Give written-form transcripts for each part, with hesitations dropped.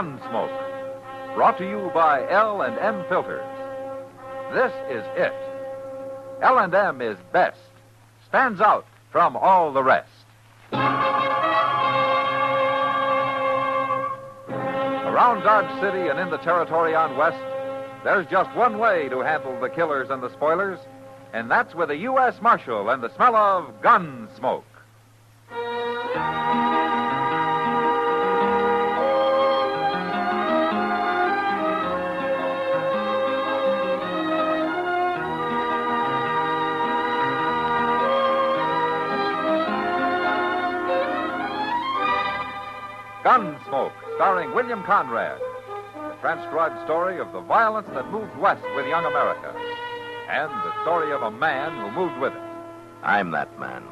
Gunsmoke. Brought to you by L&M Filters. This is it. L&M is best. Stands out from all the rest. Around Dodge City and in the territory on West, there's just one way to handle the killers and the spoilers, and that's with a U.S. Marshal and the smell of Gunsmoke. Gunsmoke, starring William Conrad. The transcribed story of the violence that moved west with young America. And the story of a man who moved with it. I'm that man.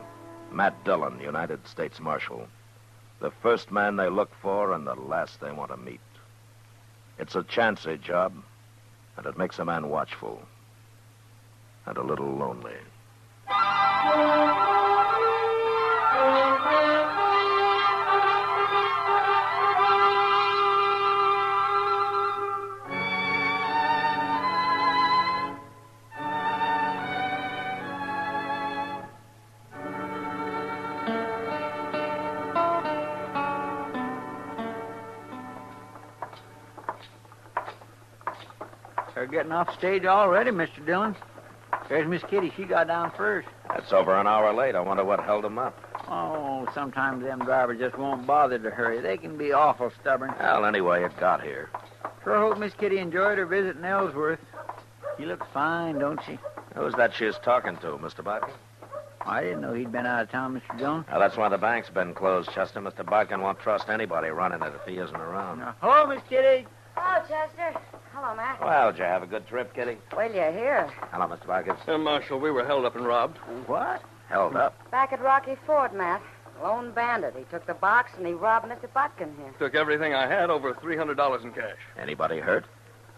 Matt Dillon, United States Marshal. The first man they look for and the last they want to meet. It's a chancy job, and it makes a man watchful. And a little lonely. They're getting off stage already, Mr. Dillon. There's Miss Kitty. She got down first. That's over an hour late. I wonder what held them up. Oh, sometimes them drivers just won't bother to hurry. They can be awful stubborn. Well, anyway, it got here. Sure hope Miss Kitty enjoyed her visit in Ellsworth. She looks fine, don't she? Who's that she's talking to, Mr. Bodkin? I didn't know he'd been out of town, Mr. Dillon. Now, that's why the bank's been closed, Chester. Mr. Bodkin won't trust anybody running it if he isn't around. Hello, Miss Kitty. Hello, Chester. Hello, Matt. Well, did you have a good trip, Kitty? Well, you're here. Hello, Mr. Bodkin. Marshal, we were held up and robbed. What? Held up? Back at Rocky Ford, Matt. Lone bandit. He took the box and he robbed Mr. Butkin here. Took everything I had, over $300 in cash. Anybody hurt?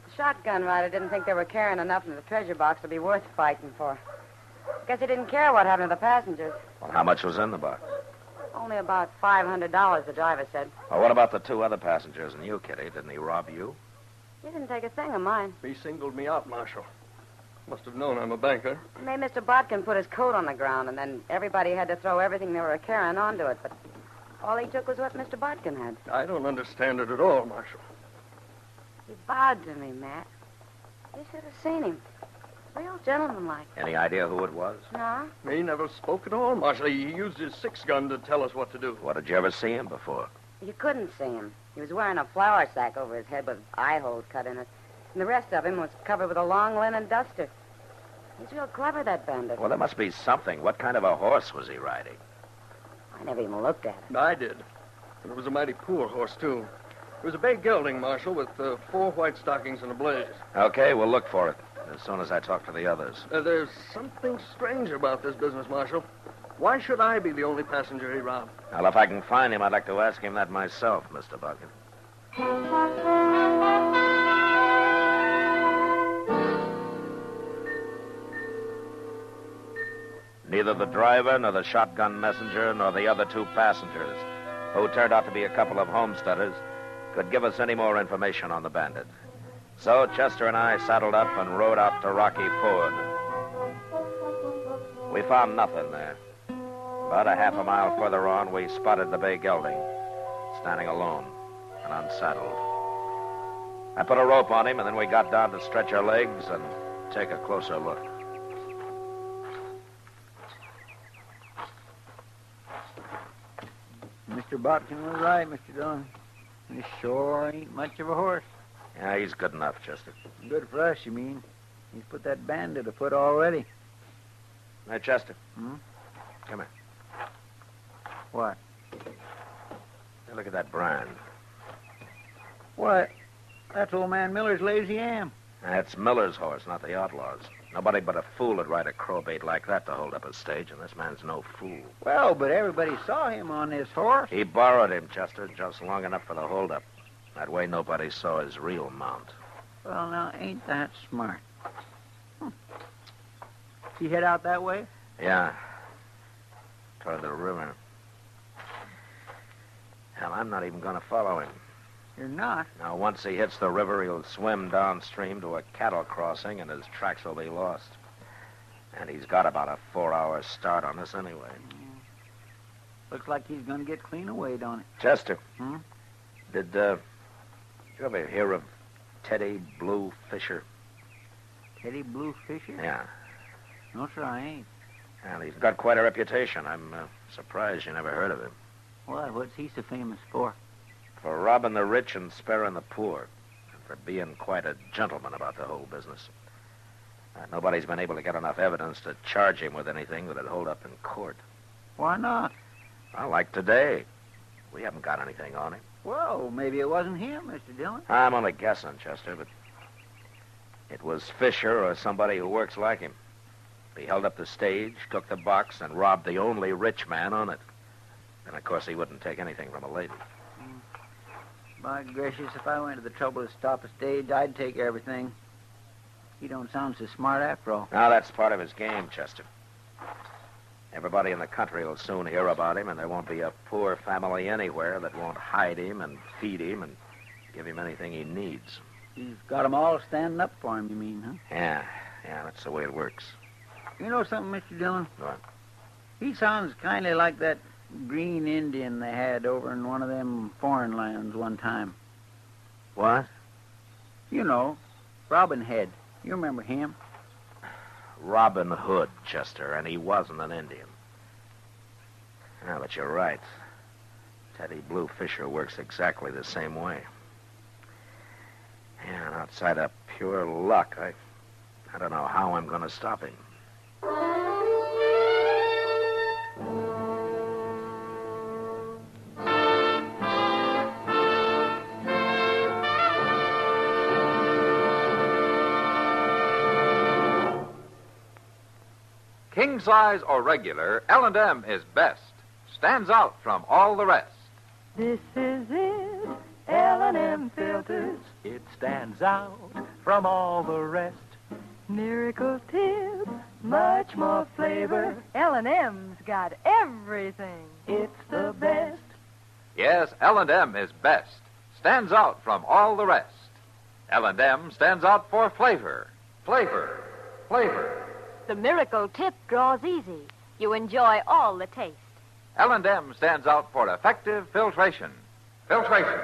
The shotgun rider didn't think they were carrying enough in the treasure box to be worth fighting for. Guess he didn't care what happened to the passengers. Well, how much was in the box? Only about $500, the driver said. Well, what about the two other passengers and you, Kitty? Didn't he rob you? He didn't take a thing of mine. He singled me out, Marshal. Must have known I'm a banker. He made Mr. Botkin put his coat on the ground, and then everybody had to throw everything they were carrying onto it. But all he took was what Mr. Botkin had. I don't understand it at all, Marshal. He bowed to me, Matt. You should have seen him. Real gentlemanlike. Any idea who it was? No? He never spoke at all, Marshal. He used his six-gun to tell us what to do. What, did you ever see him before? You couldn't see him. He was wearing a flour sack over his head with eye holes cut in it. And the rest of him was covered with a long linen duster. He's real clever, that bandit. Well, there must be something. What kind of a horse was he riding? I never even looked at him. I did. And it was a mighty poor horse, too. It was a bay gelding, Marshal, with 4 white stockings and a blaze. Okay, we'll look for it as soon as I talk to the others. There's something strange about this business, Marshal. Why should I be the only passenger he robbed? Well, if I can find him, I'd like to ask him that myself, Mr. Bodkin. Neither the driver, nor the shotgun messenger, nor the other 2 passengers, who turned out to be a couple of homesteaders, could give us any more information on the bandit. So Chester and I saddled up and rode out to Rocky Ford. We found nothing there. About a half a mile further on, we spotted the bay gelding, standing alone and unsaddled. I put a rope on him, and then we got down to stretch our legs and take a closer look. Mr. Botkin was right, Mr. Dillon. He sure ain't much of a horse. Yeah, he's good enough, Chester. Good for us, you mean? He's put that bandit afoot already. Hey, Chester. Hmm? Come here. What? Hey, look at that brand. What? That's old man Miller's lazy am. That's Miller's horse, not the outlaw's. Nobody but a fool would ride a crowbait like that to hold up a stage, and this man's no fool. Well, but everybody saw him on this horse. He borrowed him, Chester, just long enough for the holdup. That way nobody saw his real mount. Well, now, ain't that smart? He head out that way? Yeah. Toward the river. Hell, I'm not even going to follow him. You're not? Now, once he hits the river, he'll swim downstream to a cattle crossing, and his tracks will be lost. And he's got about a 4-hour start on us anyway. Looks like he's going to get clean away, don't it? Chester. Hmm? Did you ever hear of Teddy Blue Fisher? Teddy Blue Fisher? Yeah. No, sir, I ain't. Well, he's got quite a reputation. I'm surprised you never heard of him. Why, what's he so famous for? For robbing the rich and sparing the poor. And for being quite a gentleman about the whole business. Nobody's been able to get enough evidence to charge him with anything that'd hold up in court. Why not? Well, like today. We haven't got anything on him. Well, maybe it wasn't him, Mr. Dillon. I'm only guessing, Chester, but it was Fisher or somebody who works like him. He held up the stage, took the box, and robbed the only rich man on it. And, of course, he wouldn't take anything from a lady. By gracious, if I went to the trouble to stop a stage, I'd take everything. He don't sound so smart after all. Now, that's part of his game, Chester. Everybody in the country will soon hear about him, and there won't be a poor family anywhere that won't hide him and feed him and give him anything he needs. He's got 'em all standing up for him, you mean, huh? Yeah, that's the way it works. You know something, Mr. Dillon? What? He sounds kind of like that green Indian they had over in one of them foreign lands one time. What? You know, Robin Head. You remember him? Robin Hood, Chester, and he wasn't an Indian. Yeah, but you're right. Teddy Blue Fisher works exactly the same way. Yeah, and outside of pure luck, I don't know how I'm going to stop him. King size or regular, L&M is best. Stands out from all the rest. This is it, L&M filters. It stands out from all the rest. Miracle tip, much more flavor. L&M's got everything. It's the best. Yes, L&M is best. Stands out from all the rest. L&M stands out for flavor. Flavor. Flavor. The miracle tip draws easy. You enjoy all the taste. L&M stands out for effective filtration. Filtration.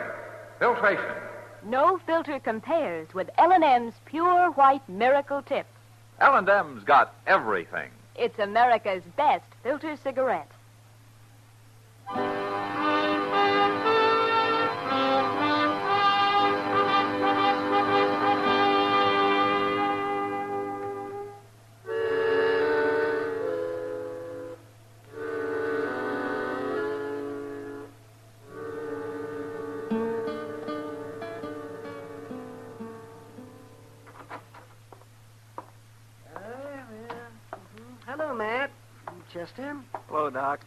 Filtration. No filter compares with L&M's pure white miracle tip. L&M's got everything. It's America's best filter cigarette. Hello, Matt. Chester. Hello, Doc.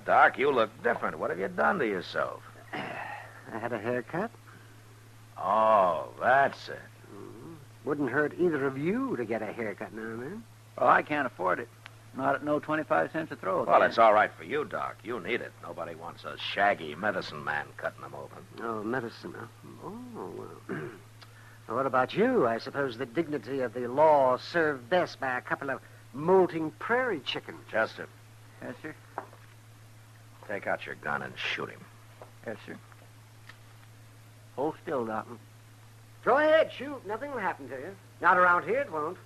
Doc, you look different. What have you done to yourself? I had a haircut. Oh, that's it. Wouldn't hurt either of you to get a haircut now and then. Well, I can't afford it. Not at no 25 cents a throw. Well, it's all right for you, Doc. You need it. Nobody wants a shaggy medicine man cutting them open. Oh, medicine. Oh, well. Well, what about you? I suppose the dignity of the law served best by a couple of molting prairie chickens. Chester, Yes, sir. take out your gun and shoot him. Yes, sir. Hold still, Doc. Go ahead, shoot. Nothing will happen to you. Not around here, it won't.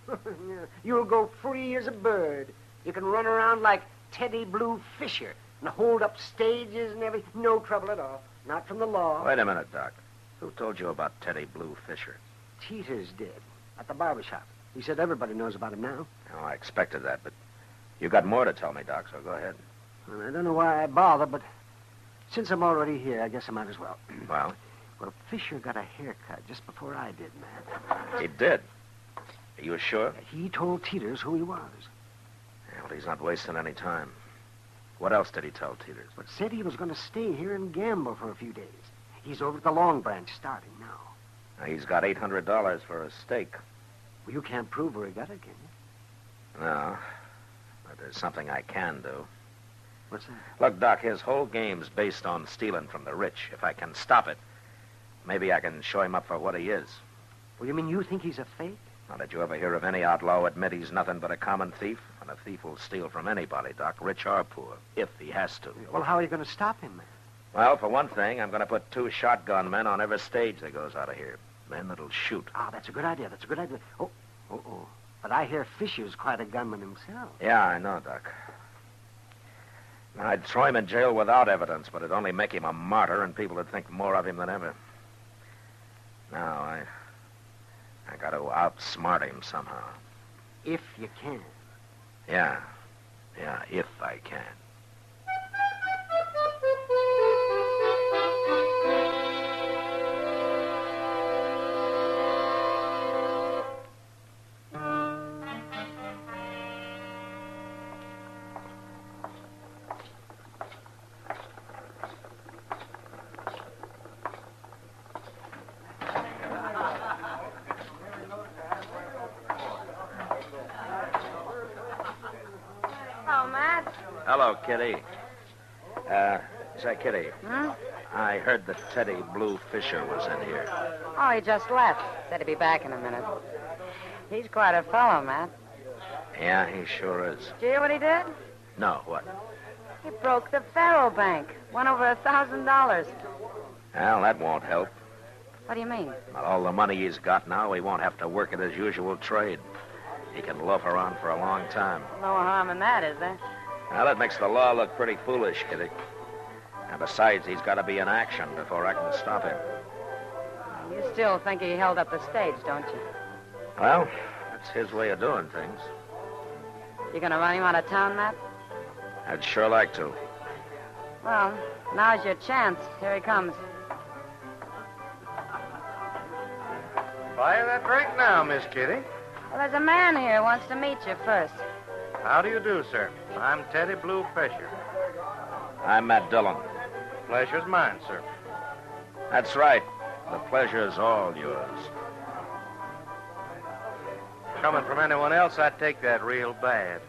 You'll go free as a bird. You can run around like Teddy Blue Fisher and hold up stages and everything. No trouble at all. Not from the law. Wait a minute, Doc. Who told you about Teddy Blue Fisher? Teeters did. At the barber shop. He said everybody knows about him now. Oh, I expected that, but you got more to tell me, Doc, so go ahead. Well, I don't know why I bother, but since I'm already here, I guess I might as well. Well? Well, Fisher got a haircut just before I did, Matt. He did. Are you sure? He told Teeters who he was. Yeah, well, he's not wasting any time. What else did he tell Teeters? But said he was going to stay here and gamble for a few days. He's over at the Long Branch starting now. Now, he's got $800 for a stake. Well, you can't prove where he got it, can you? No, but there's something I can do. What's that? Look, Doc, his whole game's based on stealing from the rich. If I can stop it, maybe I can show him up for what he is. Well, you mean you think he's a fake? Now, did you ever hear of any outlaw admit he's nothing but a common thief? And a thief will steal from anybody, Doc, rich or poor, if he has to. Well, how are you going to stop him, man? Well, for one thing, I'm going to put 2 shotgun men on every stage that goes out of here. Men that'll shoot. Ah, that's a good idea. That's a good idea. Oh. But I hear Fisher's quite a gunman himself. Yeah, I know, Doc. I'd throw him in jail without evidence, but it'd only make him a martyr, and people would think more of him than ever. Now, I got to outsmart him somehow. If you can. Yeah, if I can. Hello, Kitty. Say, Kitty. Hmm? I heard that Teddy Blue Fisher was in here. Oh, he just left. Said he'd be back in a minute. He's quite a fellow, Matt. Yeah, he sure is. Did you hear what he did? No, what? He broke the faro bank. Won over $1,000. Well, that won't help. What do you mean? With all the money he's got now, he won't have to work at his usual trade. He can loaf around for a long time. No harm in that, is there? Now, that makes the law look pretty foolish, Kitty. And besides, he's got to be in action before I can stop him. You still think he held up the stage, don't you? Well, that's his way of doing things. You gonna run him out of town, Matt? I'd sure like to. Well, now's your chance. Here he comes. Fire that drink now, Miss Kitty. Well, there's a man here who wants to meet you first. How do you do, sir? I'm Teddy Blue Fisher. I'm Matt Dillon. Pleasure's mine, sir. That's right. The pleasure's all yours. Coming from anyone else, I'd take that real bad.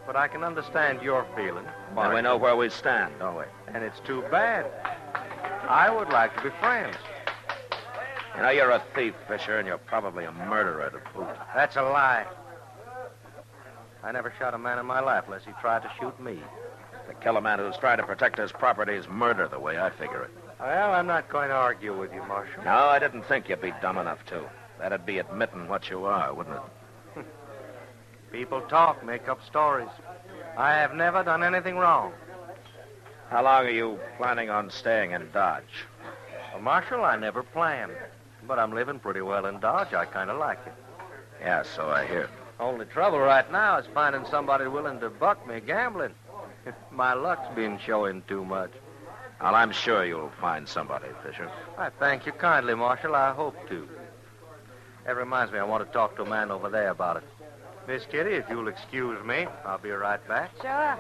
But I can understand your feeling. And we know where we stand, don't we? And it's too bad. I would like to be friends. You know, you're a thief, Fisher, and you're probably a murderer to boot. That's a lie. I never shot a man in my life unless he tried to shoot me. To kill a man who's trying to protect his property is murder, the way I figure it. Well, I'm not going to argue with you, Marshal. No, I didn't think you'd be dumb enough to. That'd be admitting what you are, wouldn't it? People talk, make up stories. I have never done anything wrong. How long are you planning on staying in Dodge? Well, Marshal, I never planned. But I'm living pretty well in Dodge. I kind of like it. Yeah, so I hear. Only trouble right now is finding somebody willing to buck me gambling. My luck's been showing too much. Well, I'm sure you'll find somebody, Fisher. I thank you kindly, Marshal. I hope to. That reminds me, I want to talk to a man over there about it. Miss Kitty, if you'll excuse me, I'll be right back. Sure.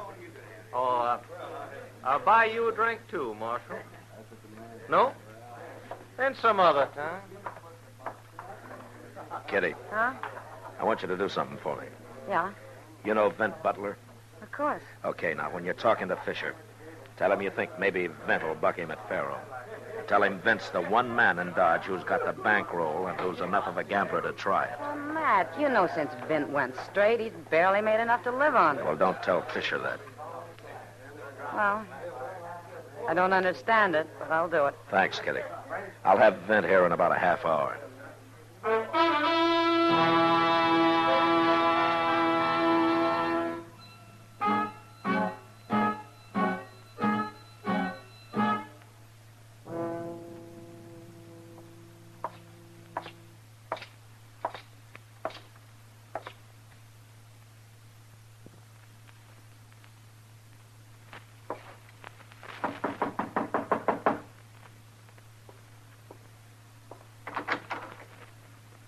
Oh, I'll buy you a drink, too, Marshal. No? Then some other time. Kitty. Huh? I want you to do something for me. Yeah, You know Vent Butler? of course. Okay, now, when you're talking to Fisher, tell him you think maybe Vent will buck him at faro. Tell him Vent's the one man in Dodge who's got the bankroll and who's enough of a gambler to try it. Well, Matt, you know since Vint went straight, he's barely made enough to live on. Well, don't tell Fisher that. Well, I don't understand it, but I'll do it. Thanks, Kitty. I'll have Vent here in about a half hour.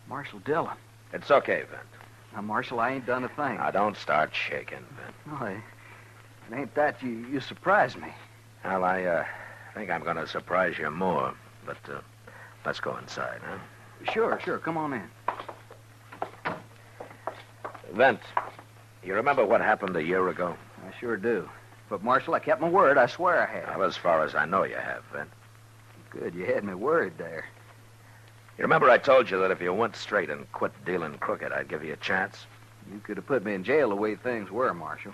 Marshal Dillon. It's okay, Vent. Now, Marshal, I ain't done a thing. Now, don't start shaking, Vent. No, it ain't that. You surprised me. Well, I think I'm going to surprise you more. But let's go inside, huh? Sure. Come on in. Vent, you remember what happened a year ago? I sure do. But, Marshal, I kept my word. I swear I have. Well, as far as I know, you have, Vent. Good, you had me worried there. You remember I told you that if you went straight and quit dealing crooked, I'd give you a chance? You could have put me in jail the way things were, Marshal.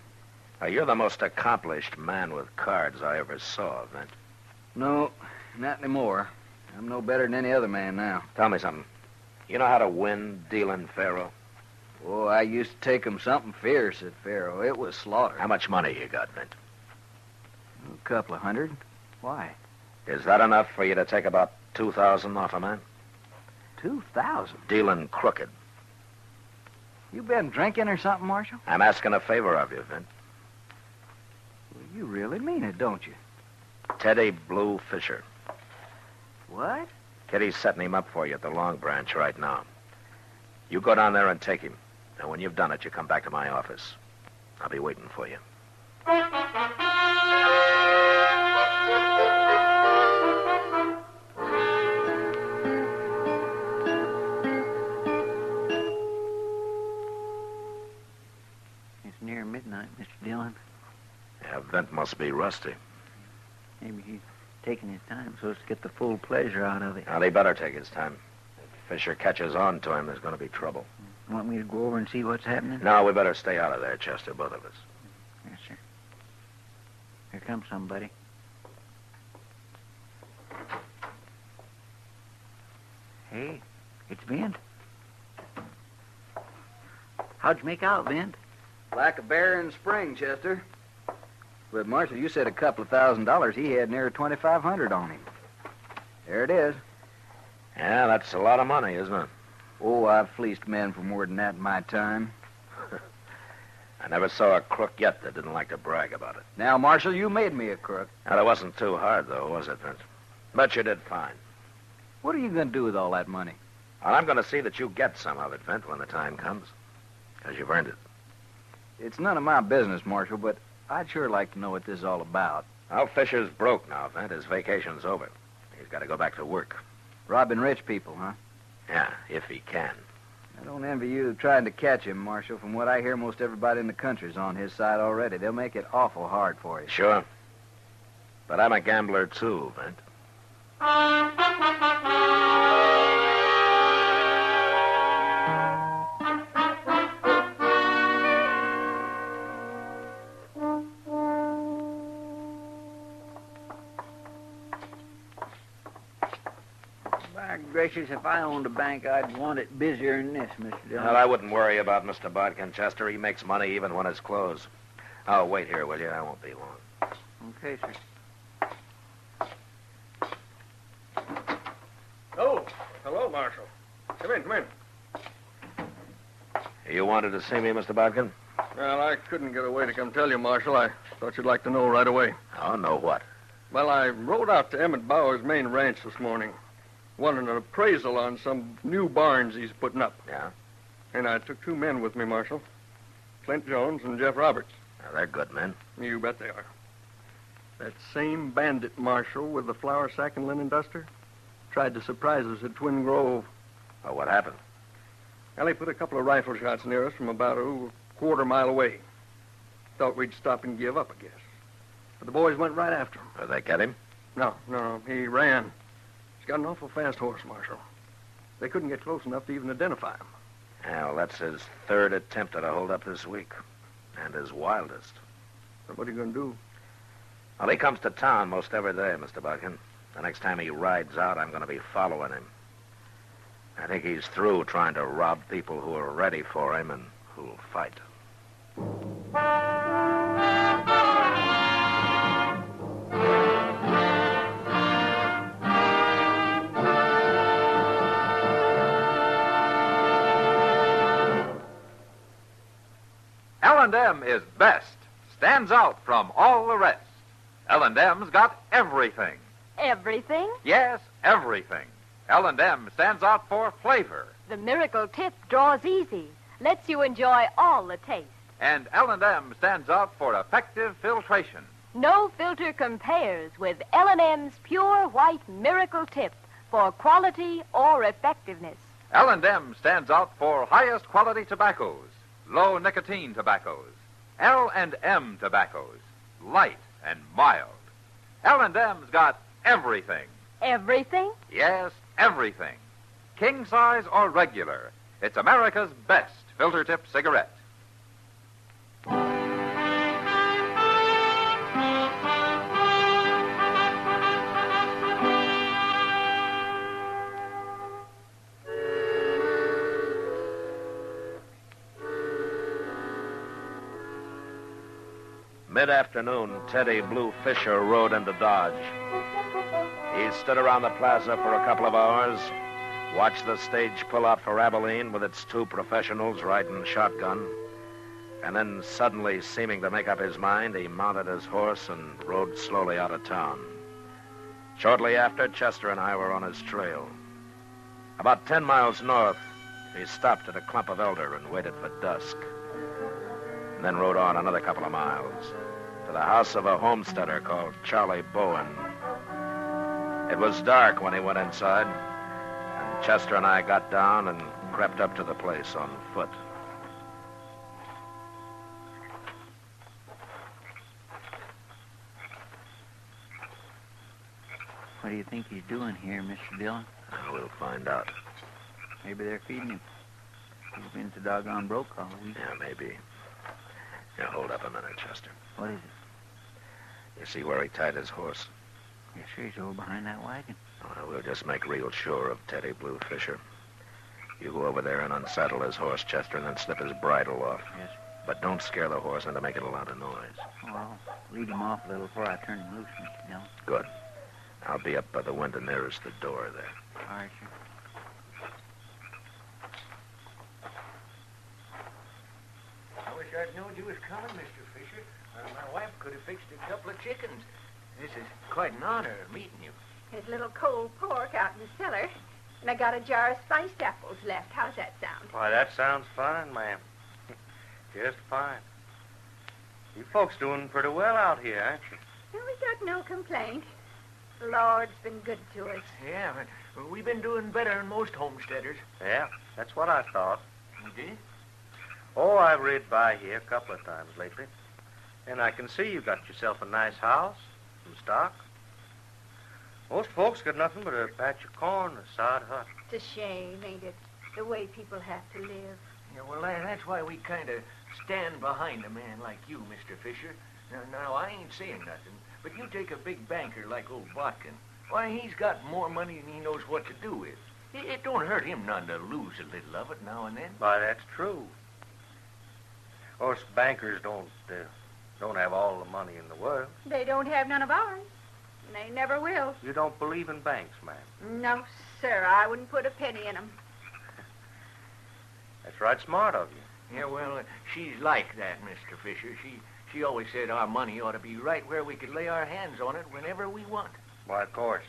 Now, you're the most accomplished man with cards I ever saw, Vint. No, not anymore. I'm no better than any other man now. Tell me something. You know how to win dealing faro? Oh, I used to take 'em something fierce at faro. It was slaughter. How much money you got, Vint? A couple of hundred. Why? Is that enough for you to take about 2,000 off a man? 2,000? Dealing crooked. You been drinking or something, Marshal? I'm asking a favor of you, Vint. Well, you really mean it, don't you? Teddy Blue Fisher. What? Kitty's setting him up for you at the Long Branch right now. You go down there and take him. And when you've done it, you come back to my office. I'll be waiting for you. It's near midnight, Mr. Dillon. Yeah, Vint must be rusty. Maybe he's taking his time so as to get the full pleasure out of it. Well, he better take his time. If Fisher catches on to him, there's going to be trouble. Want me to go over and see what's happening? No, we better stay out of there, Chester, both of us. Yes, sir. Here comes somebody. Hey, it's Vint. How'd you make out, Vint? Like a bear in spring, Chester. But, Marshal, you said a couple of $1,000. He had near 2,500 on him. There it is. Yeah, that's a lot of money, isn't it? Oh, I've fleeced men for more than that in my time. I never saw a crook yet that didn't like to brag about it. Now, Marshal, you made me a crook. Now, that wasn't too hard, though, was it, Vince? But you did fine. What are you going to do with all that money? Well, I'm going to see that you get some of it, Vint, when the time comes. Because you've earned it. It's none of my business, Marshal, but I'd sure like to know what this is all about. Well, Fisher's broke now, Vint. His vacation's over. He's got to go back to work. Robbing rich people, huh? Yeah, if he can. I don't envy you trying to catch him, Marshal. From what I hear, most everybody in the country's on his side already. They'll make it awful hard for you. Sure. But I'm a gambler, too, Vint. By gracious, if I owned a bank, I'd want it busier than this, Mr. Dillon. Well, I wouldn't worry about Mr. Bodkin, Chester. He makes money even when it's closed. Oh, wait here, will you? I won't be long. Okay, sir. Oh, hello, Marshal. Come in, come in. You wanted to see me, Mr. Bodkin? Well, I couldn't get away to come tell you, Marshal. I thought you'd like to know right away. Oh, know what? Well, I rode out to Emmett Bauer's main ranch this morning. Wanted an appraisal on some new barns he's putting up. Yeah? And I took two men with me, Marshal. Clint Jones and Jeff Roberts. Now, they're good men. You bet they are. That same bandit, Marshal, with the flour sack and linen duster, tried to surprise us at Twin Grove. Well, what happened? Well, he put a couple of rifle shots near us from about a quarter-mile away. Thought we'd stop and give up, I guess. But the boys went right after him. Did they get him? No, he ran. He's got an awful fast horse, Marshal. They couldn't get close enough to even identify him. Yeah, well, that's his third attempt at a holdup this week. And his wildest. So what are you going to do? Well, he comes to town most every day, Mr. Bodkin. The next time he rides out, I'm going to be following him. I think he's through trying to rob people who are ready for him and who'll fight. L&M is best, stands out from all the rest. L&M's got everything. Everything? Yes, everything. L&M stands out for flavor. The miracle tip draws easy, lets you enjoy all the taste. And L&M stands out for effective filtration. No filter compares with L&M's pure white miracle tip for quality or effectiveness. L&M stands out for highest quality tobaccos, low nicotine tobaccos, L&M tobaccos, light and mild. L&M's got everything. Everything? Yes, everything. king size or regular. It's America's best filter tip cigarette. Mid-afternoon, Teddy Blue Fisher rode into Dodge. He stood around the plaza for a couple of hours, watched the stage pull out for Abilene with its 2 professionals riding shotgun, and then suddenly, seeming to make up his mind, he mounted his horse and rode slowly out of town. Shortly after, Chester and I were on his trail. About 10 miles north, he stopped at a clump of elder and waited for dusk, and then rode on another couple of miles to the house of a homesteader called Charlie Bowen. It was dark when he went inside, and Chester and I got down and crept up to the place on foot. What do you think he's doing here, Mr. Dillon? We'll find out. Maybe they're feeding him. He's been so doggone broke all week. Yeah, maybe. Now, hold up a minute, Chester. What is it? You see where he tied his horse? Yes, sir, he's over behind that wagon. Well, we'll just make real sure of Teddy Blue Fisher. You go over there and unsaddle his horse, Chester, and then slip his bridle off. Yes, sir. But don't scare the horse into making a lot of noise. Oh, I'll lead him off a little before I turn him loose, Mr. Dillon. Good. I'll be up by the window nearest the door there. All right, sir. I wish I'd known you was coming, Mr. Fisher. My wife could have fixed a couple of chickens. This is quite an honor meeting you. There's a little cold pork out in the cellar, and I got a jar of spiced apples left. How's that sound? Why, that sounds fine, ma'am. Just fine. You folks doing pretty well out here, aren't you? Well, we got no complaint. The Lord's been good to us. Yeah, but we've been doing better than most homesteaders. Yeah, that's what I thought. You did? Oh, I've rid by here a couple of times lately. And I can see you got yourself a nice house, some stock. Most folks got nothing but a patch of corn and a sod hut. It's a shame, ain't it? The way people have to live. Yeah, well, that's why we kind of stand behind a man like you, Mr. Fisher. Now, I ain't saying nothing, but you take a big banker like old Botkin. Why, he's got more money than he knows what to do with. It don't hurt him none to lose a little of it now and then. Why, that's true. Of course, bankers don't have all the money in the world. They don't have none of ours. And they never will. You don't believe in banks, ma'am? No, sir. I wouldn't put a penny in them. That's right smart of you. Yeah, well, she's like that, Mr. Fisher. She always said our money ought to be right where we could lay our hands on it whenever we want. Why, of course.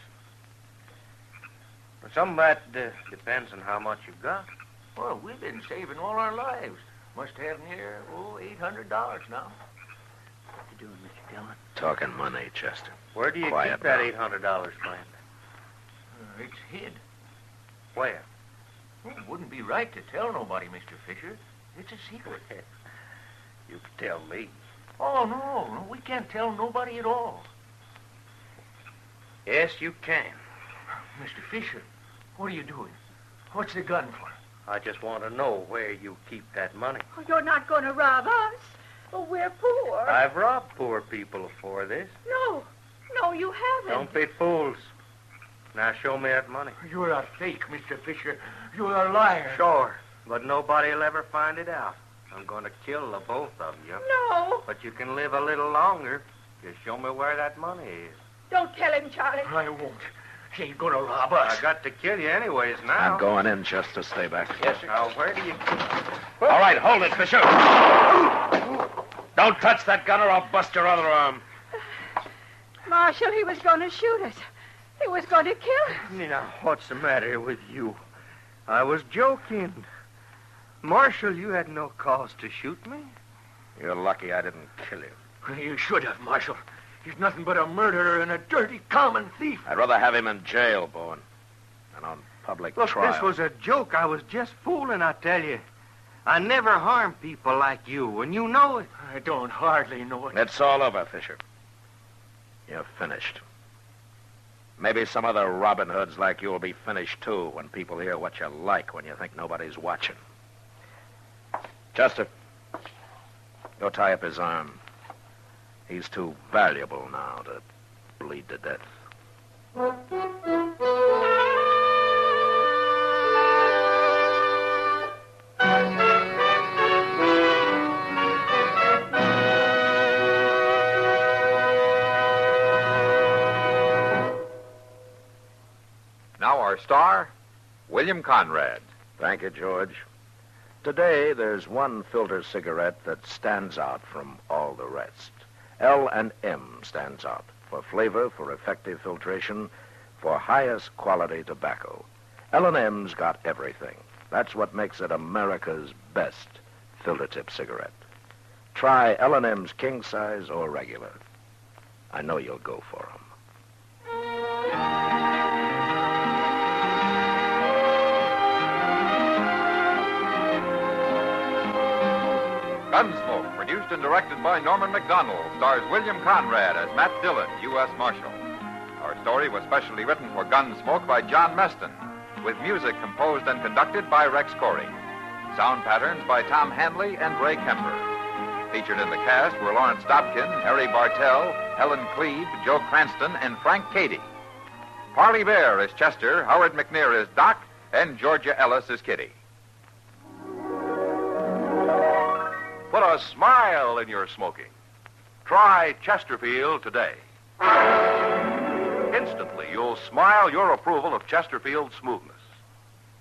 But some of that depends on how much you've got. Well, we've been saving all our lives. Must have near, $800 now. What you doing, Mr. Dillon? Talking money, Chester. Where do you Quiet keep that now. $800, friend? It's hid. Where? Well, it wouldn't be right to tell nobody, Mr. Fisher. It's a secret. You can tell me. Oh, no, we can't tell nobody at all. Yes, you can. Mr. Fisher, what are you doing? What's the gun for? I just want to know where you keep that money. Oh, you're not going to rob us. Oh, we're poor. I've robbed poor people before this. No, you haven't. Don't be fools. Now show me that money. You're a fake, Mr. Fisher. You're a liar. Sure, but nobody will ever find it out. I'm going to kill the both of you. No. But you can live a little longer. Just show me where that money is. Don't tell him, Charlie. I won't. He ain't going to rob us. I got to kill you anyways now. I'm going in, Chester. Stay back. Yes, sir. Now, where do you... All right, hold it, Fisher. Don't touch that gun or I'll bust your other arm. Marshal, he was going to shoot us. He was going to kill us. Now, what's the matter with you? I was joking. Marshal, you had no cause to shoot me. You're lucky I didn't kill you. You should have, Marshal. He's nothing but a murderer and a dirty common thief. I'd rather have him in jail, Bowen, than on public Look, trial. this was a joke. I was just fooling, I tell you. I never harm people like you, and you know it. I don't hardly know it. It's all over, Fisher. You're finished. Maybe some other Robin Hoods like you will be finished, too, when people hear what you like when you think nobody's watching. Chester, go tie up his arm. He's too valuable now to bleed to death. Now our star, William Conrad. Thank you, George. Today, there's one filter cigarette that stands out from all the rest. L&M stands out for flavor, for effective filtration, for highest quality tobacco. L&M's got everything. That's what makes it America's best filter tip cigarette. Try L&M's king size or regular. I know you'll go for 'em. Gunsmoke, produced and directed by Norman Macdonnell, stars William Conrad as Matt Dillon, U.S. Marshal. Our story was specially written for Gunsmoke by John Meston, with music composed and conducted by Rex Corey. Sound patterns by Tom Hanley and Ray Kemper. Featured in the cast were Lawrence Dobkin, Harry Bartell, Helen Cleve, Joe Cranston, and Frank Cady. Parley Bear is Chester, Howard McNear is Doc, and Georgia Ellis is Kitty. Put a smile in your smoking. Try Chesterfield today. Instantly, you'll smile your approval of Chesterfield's smoothness.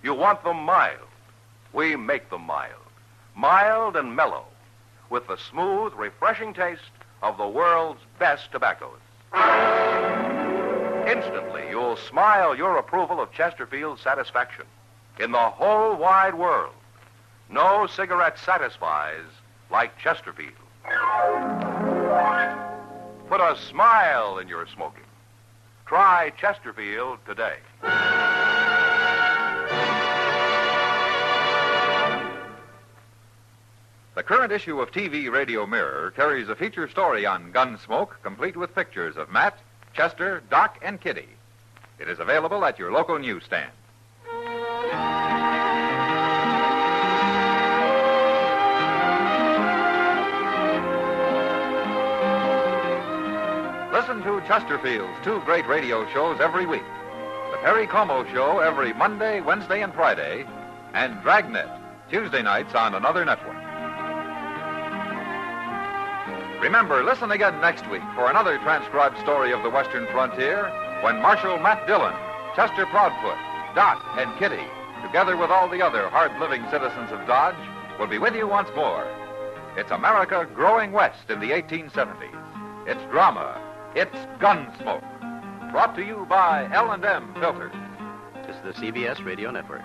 You want them mild. We make them mild. Mild and mellow, with the smooth, refreshing taste of the world's best tobaccos. Instantly, you'll smile your approval of Chesterfield's satisfaction. In the whole wide world, no cigarette satisfies like Chesterfield. Put a smile in your smoking. Try Chesterfield today. The current issue of TV Radio Mirror carries a feature story on Gunsmoke, complete with pictures of Matt, Chester, Doc, and Kitty. It is available at your local newsstand. Listen to Chesterfield's two great radio shows every week. The Perry Como Show every Monday, Wednesday, and Friday, and Dragnet, Tuesday nights on another network. Remember, listen again next week for another transcribed story of the Western frontier when Marshal Matt Dillon, Chester Proudfoot, Doc, and Kitty, together with all the other hard-living citizens of Dodge, will be with you once more. It's America growing west in the 1870s. It's drama. It's Gunsmoke. Brought to you by L&M Filters. This is the CBS Radio Network.